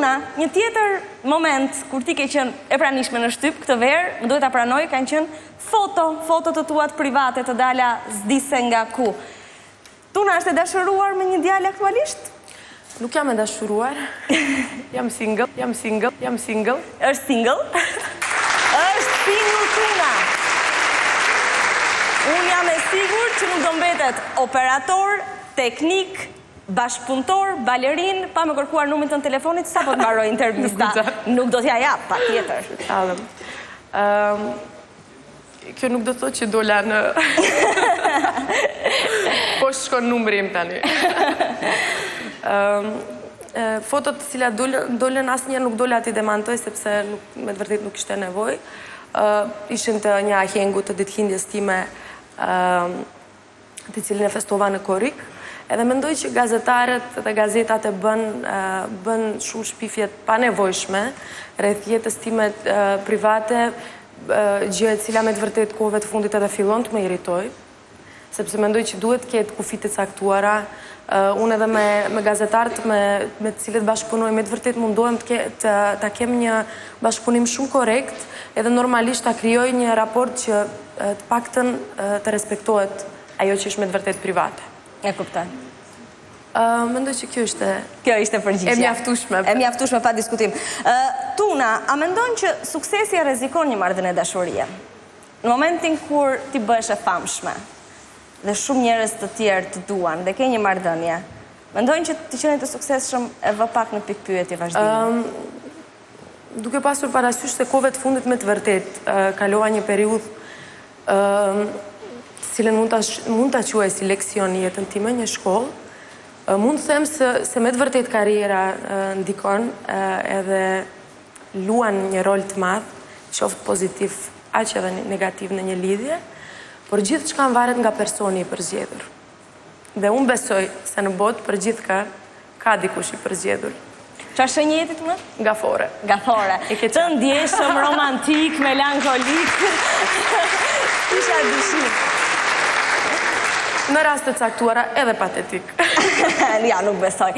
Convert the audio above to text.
Tuna, një tjetër moment kur ti ke qenë e pranishme në shtyp këtë verë, më duhet ta pranoj, kanë qenë foto të tuat private të dala s'dise nga ku. Tuna, është e dashuruar me një djalë aktualisht? Nuk jam e dashuruar. Jam single. Është single? Është single Tuna. Unë jam e sigur që nuk do mbetet operator, teknik, bashkëpunëtor, balerin, pa me kërkuar numrin tënd telefonit, sa po të mbaroj intervista. Nuk do t'ja jap, patjetër. Kjo nuk do të thotë që dola në... Po shkon numri im tani. Fotot të cilat dolen asnjëherë nuk dola t'i demantoj, sepse me të vërtet nuk ishte nevojë. Ishin të një ahengu të ditëlindjes time, të cilin e festova në Korrik. Edhe mendoj që gazetarët dhe gazetat e bën shumë shpifjet pa nevojshme rreth jetës time private, gjë e cila me të vërtet kohëve të fundit edhe fillon të më iritoj, sepse mendoj që duhet të ketë kufit të caktuara. Unë edhe me gazetarët me të cilët bashkëpunoj, me të vërtet mundohem ta kem një bashkëpunim shumë korrekt, edhe normalisht ta krijoj një raport që të paktën të respektohet ajo që është me të vërtet private. E kuptoj. Mendoj që kjo ishte përgjigje. E mjaftueshme. E mjaftueshme pa diskutim. Tuna, a mendon që suksesi e rrezikon një marrëdhënie dashurie? Në momentin kur ti bëhesh e famshme dhe shumë njerëz të tjerë të duan dhe ke një marrëdhënie, mendojnë që ti qenë të suksesshëm e vë pak në pikë pyetje vazhdimit? Duke pasur parasysh se kohëve të fundit me të vërtet kalova një periudhë cilën mund ta quaj si leksion në jetën time, një shkollë. Mund të them se me të vërtet karriera ndikon edhe luan një rol të madh, qoftë pozitiv aq edhe negativ në një lidhje, por gjithçka varet nga personi i përzgjedhur. Dhe unë besoj se në botë për gjithka ka dikush i përzgjedhur. Çfarë shenjë jeti Tuna? Gafore. Gafore. Të ndjeshëm, romantik, melankolik. Isha dyshim. Në rast të caktuara edhe patetik. Ja, nuk besoj.